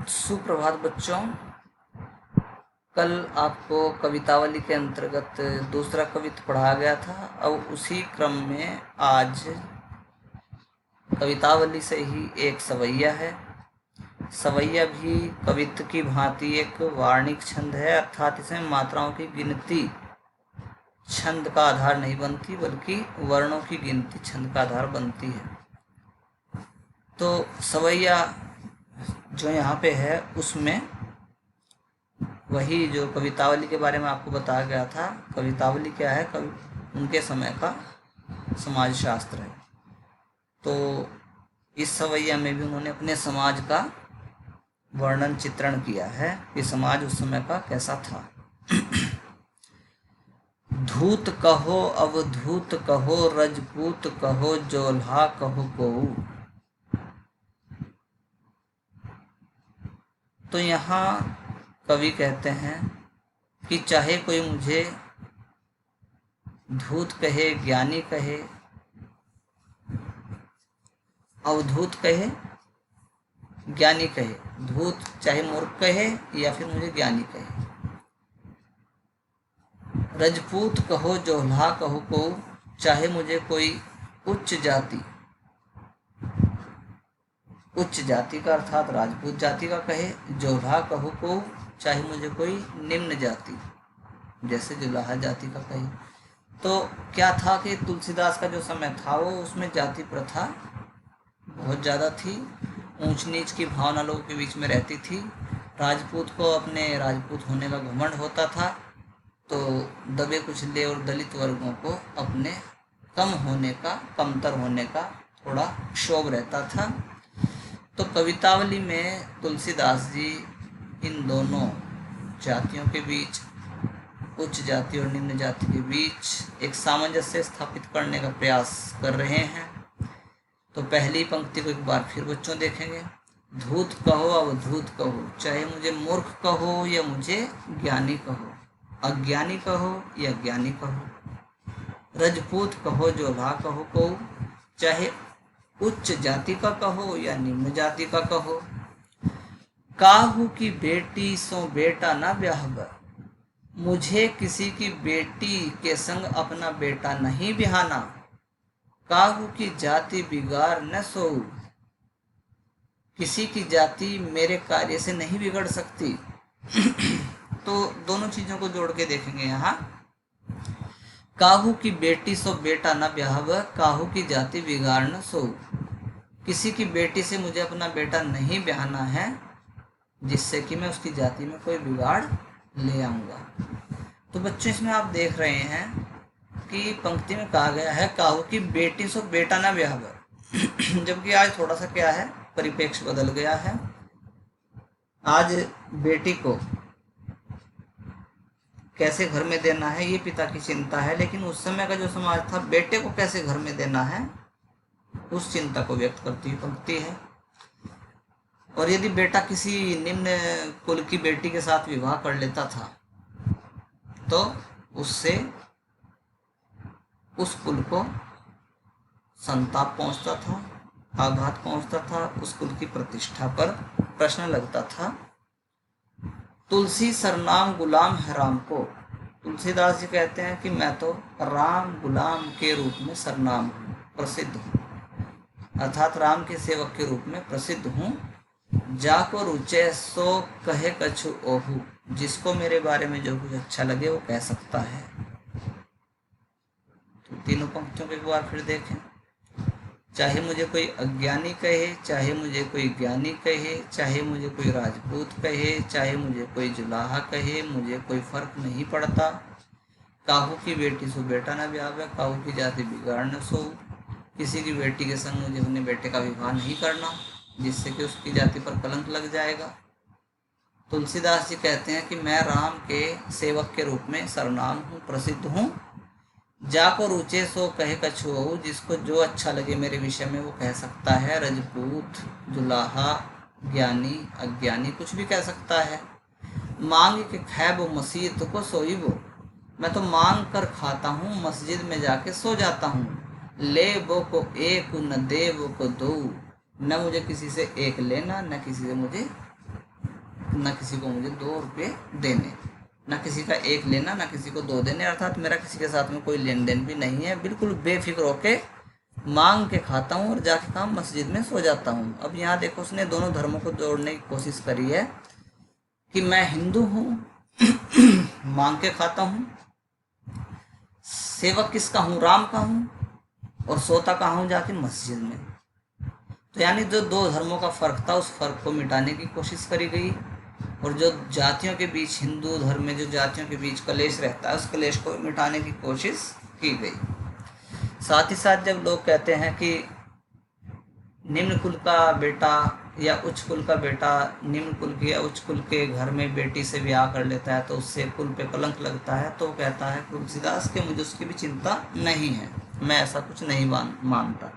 सुप्रभात बच्चों। कल आपको कवितावली के अंतर्गत दूसरा कविता पढ़ाया गया था। अब उसी क्रम में आज कवितावली से ही एक सवैया है। सवैया भी कवित्त की भांति एक वार्णिक छंद है, अर्थात इसमें मात्राओं की गिनती छंद का आधार नहीं बनती, बल्कि वर्णों की गिनती छंद का आधार बनती है। तो सवैया जो यहाँ पे है उसमें वही जो कवितावली के बारे में आपको बताया गया था। कवितावली क्या है? उनके समय का समाज शास्त्र है। तो इस सवैया में भी उन्होंने अपने समाज का वर्णन चित्रण किया है कि समाज उस समय का कैसा था। धूत कहो अवधूत कहो रजपूत कहो जोल्हा कहो कोऊ। तो यहाँ कवि कहते हैं कि चाहे कोई मुझे धूत कहे, ज्ञानी कहे, अवधूत कहे, ज्ञानी कहे, धूत चाहे मूर्ख कहे या फिर मुझे ज्ञानी कहे, रजपूत कहो जोल्हा कहो को, चाहे मुझे कोई उच्च जाति का अर्थात राजपूत जाति का कहे, जोल्हा कहो को, चाहे मुझे कोई निम्न जाति जैसे जुलाहा जाति का कहे। तो क्या था कि तुलसीदास का जो समय था वो उसमें जाति प्रथा बहुत ज़्यादा थी, ऊंच नीच की भावना लोगों के बीच में रहती थी। राजपूत को अपने राजपूत होने का घमंड होता था, तो दबे कुचले और दलित वर्गों को अपने कम होने का, कमतर होने का थोड़ा क्षोभ रहता था। तो कवितावली में तुलसीदास जी इन दोनों जातियों के बीच, उच्च जाति और निम्न जाति के बीच एक सामंजस्य स्थापित करने का प्रयास कर रहे हैं। तो पहली पंक्ति को एक बार फिर बच्चों देखेंगे। धूत कहो अवधूत कहो, चाहे मुझे मूर्ख कहो या मुझे ज्ञानी कहो, अज्ञानी कहो या ज्ञानी कहो, रजपूत कहो जोल्हा कहो को, चाहे उच्च जाति का कहो या निम्न जाति का कहो। काहू की बेटी सो बेटा न ब्याहब, मुझे किसी की बेटी के संग अपना बेटा नहीं बिहाना। काहू की जाति बिगाड़ न सोऊ, किसी की जाति मेरे कार्य से नहीं बिगड़ सकती। तो दोनों चीजों को जोड़ के देखेंगे यहाँ। काहू की बेटी सो बेटा न ब्याहब, काहू की जाति बिगाड़ न सोऊ, किसी की बेटी से मुझे अपना बेटा नहीं ब्याहना है जिससे कि मैं उसकी जाति में कोई बिगाड़ ले आऊँगा। तो बच्चों इसमें आप देख रहे हैं कि पंक्ति में कहा गया है काहू की बेटी सो बेटा ना ब्याहब, जबकि आज थोड़ा सा क्या है, परिप्रेक्ष्य बदल गया है। आज बेटी को कैसे घर में देना है ये पिता की चिंता है, लेकिन उस समय का जो समाज था बेटे को कैसे घर में देना है उस चिंता को व्यक्त करती हुई पंक्ति है। और यदि बेटा किसी निम्न कुल की बेटी के साथ विवाह कर लेता था तो उससे उस कुल को संताप पहुंचता था, आघात पहुंचता था, उस कुल की प्रतिष्ठा पर प्रश्न लगता था। तुलसी सरनाम गुलाम है राम को, तुलसीदास जी कहते हैं कि मैं तो राम गुलाम के रूप में सरनाम हूँ, प्रसिद्ध हूँ, अर्थात राम के सेवक के रूप में प्रसिद्ध हूँ। जाको रुचे सो कहे कछु ओहू, जिसको मेरे बारे में जो कुछ अच्छा लगे वो कह सकता है। तो तीनों पंक्तियों को एक बार फिर देखें। चाहे मुझे कोई अज्ञानी कहे, चाहे मुझे कोई ज्ञानी कहे, चाहे मुझे कोई राजपूत कहे, चाहे मुझे कोई जुलाहा कहे, मुझे कोई फर्क नहीं पड़ता। काहू की बेटी सो बेटा न ब्याहवे, काहू की जाति बिगाड़ न सो, किसी की बेटी के संग मुझे अपने बेटे का विवाह नहीं करना जिससे कि उसकी जाति पर कलंक लग जाएगा। तुलसीदास जी कहते हैं कि मैं राम के सेवक के रूप में सरनाम हूँ, प्रसिद्ध हूँ। जाको रुचे सो कहे कछु, जिसको जो अच्छा लगे मेरे विषय में वो कह सकता है। रजपूत, जुलाहा, ज्ञानी, अज्ञानी कुछ भी कह सकता है। मांग के खैब मसीत को सोईबो, मैं तो मांग कर खाता हूँ, मस्जिद में जाके सो जाता हूँ। ले वो को एक न दे वो को दो, न मुझे किसी से एक लेना न किसी से मुझे न किसी को मुझे 2 रुपये देने, न किसी का 1 लेना, न किसी को 2 देने, अर्थात मेरा किसी के साथ में कोई लेन देन भी नहीं है। बिल्कुल बेफिक्र होके मांग के खाता हूँ और जाके काम मस्जिद में सो जाता हूँ। अब यहाँ देखो उसने दोनों धर्मों को जोड़ने की कोशिश करी है कि मैं हिंदू हूँ मांग के खाता हूँ, सेवक किसका हूँ, राम का हूँ, और सोता कहाँ हूँ, जाके मस्जिद में। तो यानी जो 2 धर्मों का फर्क था उस फर्क को मिटाने की कोशिश करी गई, और जो जातियों के बीच, हिंदू धर्म में जो जातियों के बीच कलेश रहता है उस कलेश को मिटाने की कोशिश की गई। साथ ही साथ जब लोग कहते हैं कि निम्न कुल का बेटा या उच्च कुल का बेटा निम्न कुल के या उच्च कुल के घर में बेटी से ब्याह कर लेता है तो उससे कुल पे कलंक लगता है, तो कहता है तुलसीदास के मुझे उसकी भी चिंता नहीं है, मैं ऐसा कुछ नहीं मानता,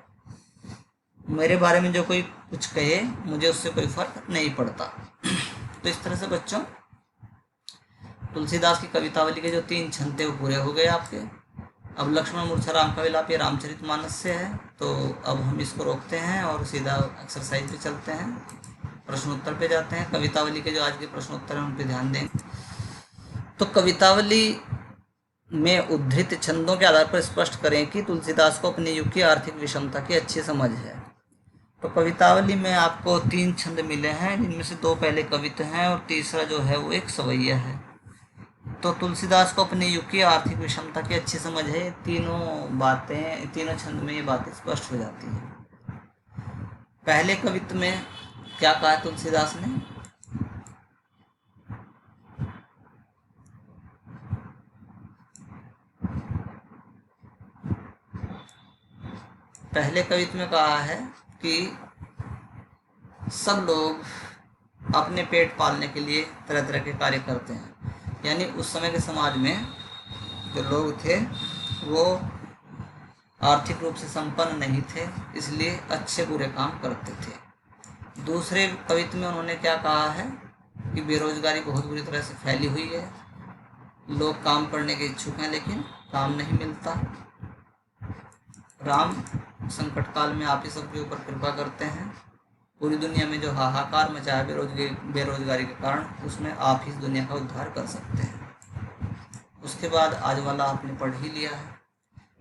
मेरे बारे में जो कोई कुछ कहे मुझे उससे कोई फर्क नहीं पड़ता। तो इस तरह से बच्चों तुलसीदास की कवितावली के जो 3 छंद थे वो पूरे हो गए आपके। अब लक्ष्मण मूर्छा राम का विलाप ये रामचरितमानस से है, तो अब हम इसको रोकते हैं और सीधा एक्सरसाइज पे चलते हैं, प्रश्नोत्तर पे जाते हैं। कवितावली के जो आज के प्रश्नोत्तर हैं उन पे ध्यान दें। तो कवितावली में उद्धृत छंदों के आधार पर स्पष्ट करें कि तुलसीदास को अपने युग की आर्थिक विषमता की अच्छी समझ है। तो कवितावली में आपको 3 छंद मिले हैं, जिनमें से 2 पहले कवित्त हैं और तीसरा जो है वो एक सवैया है। तो तुलसीदास को अपने युग की आर्थिक विषमता की अच्छी समझ है। तीनों बातें, तीनों छंद में ये बातें स्पष्ट हो जाती हैं। पहले कवित्त में क्या कहा तुलसीदास ने, पहले कवित्त में कहा है कि सब लोग अपने पेट पालने के लिए तरह तरह के कार्य करते हैं, यानी उस समय के समाज में जो लोग थे वो आर्थिक रूप से संपन्न नहीं थे, इसलिए अच्छे बुरे काम करते थे। दूसरे कवित्त में उन्होंने क्या कहा है कि बेरोजगारी बहुत बुरी तरह से फैली हुई है, लोग काम करने के इच्छुक हैं लेकिन काम नहीं मिलता, राम संकट काल में आप ही सबके ऊपर कृपा करते हैं, पूरी दुनिया में जो हाहाकार मचा है बेरोजगारी के कारण, उसमें आप ही इस दुनिया का उद्धार कर सकते हैं। उसके बाद आज वाला आपने पढ़ ही लिया है।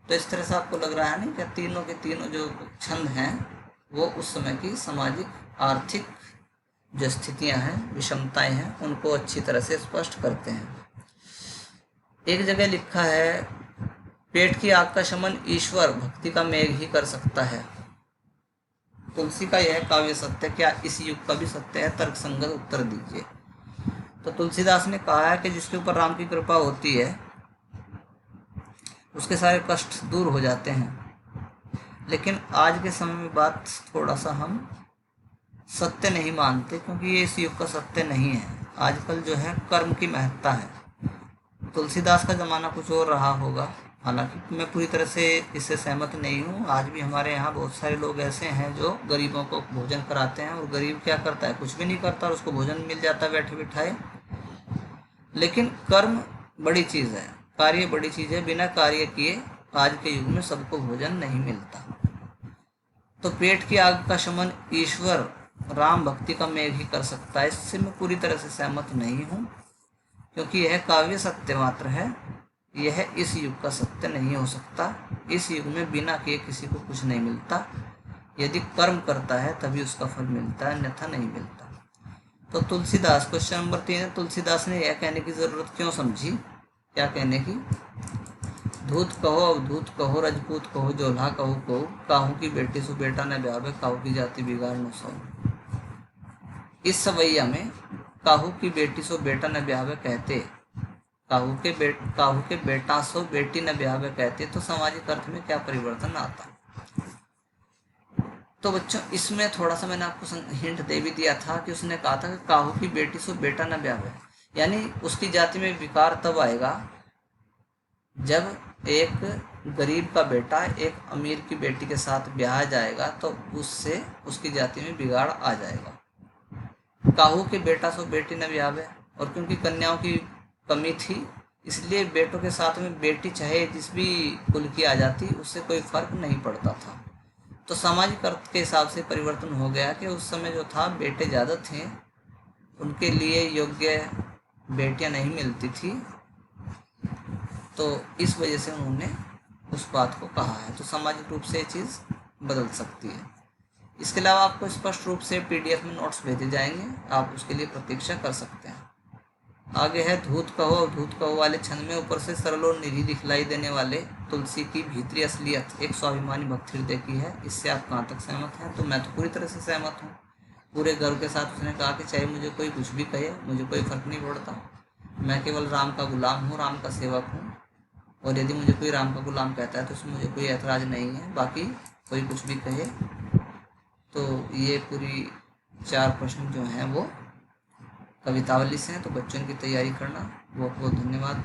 तो इस तरह से आपको लग रहा है नहीं कि तीनों के तीनों जो छंद हैं वो उस समय की सामाजिक आर्थिक जो स्थितियां हैं, विषमताएं हैं, उनको अच्छी तरह से स्पष्ट करते हैं। एक जगह लिखा है, पेट की आग का शमन ईश्वर भक्ति का मेघ ही कर सकता है। तुलसी का यह काव्य सत्य क्या इस युग का भी सत्य है? तर्क संगत उत्तर दीजिए। तो तुलसीदास ने कहा है कि जिसके ऊपर राम की कृपा होती है उसके सारे कष्ट दूर हो जाते हैं, लेकिन आज के समय में बात थोड़ा सा हम सत्य नहीं मानते, क्योंकि ये इस युग का सत्य नहीं है। आजकल जो है कर्म की महत्ता है। तुलसीदास का ज़माना कुछ और रहा होगा, हालांकि मैं पूरी तरह से इससे सहमत नहीं हूँ। आज भी हमारे यहाँ बहुत सारे लोग ऐसे हैं जो गरीबों को भोजन कराते हैं, और गरीब क्या करता है, कुछ भी नहीं करता और उसको भोजन मिल जाता है बैठे बिठाए। लेकिन कर्म बड़ी चीज़ है, कार्य बड़ी चीज़ है। बिना कार्य किए आज के युग में सबको भोजन नहीं मिलता। तो पेट की आग का शमन ईश्वर राम भक्ति का मेघ ही कर सकता है, इससे मैं पूरी तरह से सहमत नहीं हूँ, क्योंकि यह काव्य सत्य मात्र है, यह इस युग का सत्य नहीं हो सकता। इस युग में बिना किए किसी को कुछ नहीं मिलता। यदि कर्म करता है तभी उसका फल मिलता है, अन्यथा नहीं मिलता। तो तुलसीदास, क्वेश्चन नंबर 3 है, तुलसीदास ने यह कहने की जरूरत क्यों समझी? क्या कहने की? धूत कहो अवधूत कहो रजपूत कहो जोल्हा कहो काहू की बेटी सु बेटा न ब्यावे काहू की जाति बिगाड़ न सो। इस सवैया में काहू की बेटी सो बेटा न ब्यावे कहते, काहू के बेटा सो बेटी न ब्यावे कहते, तो सामाजिक अर्थ में क्या परिवर्तन आता? तो बच्चों इसमें थोड़ा सा मैंने आपको हिंट दे भी दिया था कि उसने कहा था कि काहू की बेटी सो बेटा न ब्यावे, यानी उसकी जाति में विकार तब आएगा जब एक गरीब का बेटा एक अमीर की बेटी के साथ ब्याह जाएगा, तो उससे उसकी जाति में बिगाड़ आ जाएगा। काहू के बेटा सो बेटी न ब्यावे, और क्योंकि कन्याओं की कमी थी इसलिए बेटों के साथ में बेटी चाहे जिस भी कुल की आ जाती उससे कोई फर्क नहीं पड़ता था। तो सामाजिक अर्थ के हिसाब से परिवर्तन हो गया कि उस समय जो था बेटे ज़्यादा थे उनके लिए योग्य बेटियां नहीं मिलती थी, तो इस वजह से उन्होंने उस बात को कहा है। तो सामाजिक रूप से ये चीज़ बदल सकती है। इसके अलावा आपको स्पष्ट रूप से पीडीएफ में नोट्स भेजे जाएंगे, आप उसके लिए प्रतीक्षा कर सकते हैं। आगे है धूत कहो। और धूत कहो वाले छंद में ऊपर से सरल और निरी दिखलाई देने वाले तुलसी की भीतरी असलियत एक स्वाभिमानी भक्ति हृदय की है। इससे आप कहाँ तक सहमत हैं? तो मैं तो पूरी तरह से सहमत हूँ। पूरे गर्व के साथ उसने कहा कि चाहे मुझे कोई कुछ भी कहे, मुझे कोई फर्क नहीं पड़ता, मैं केवल राम का गुलाम हूँ, राम का सेवक हूँ, और यदि मुझे कोई राम का गुलाम कहता है तो उसमें मुझे कोई ऐतराज़ नहीं है। बाकी कोई कुछ भी कहे। तो ये पूरी 4 प्रश्न जो हैं वो कवितावली से हैं, तो बच्चों की तैयारी करना। बहुत बहुत धन्यवाद।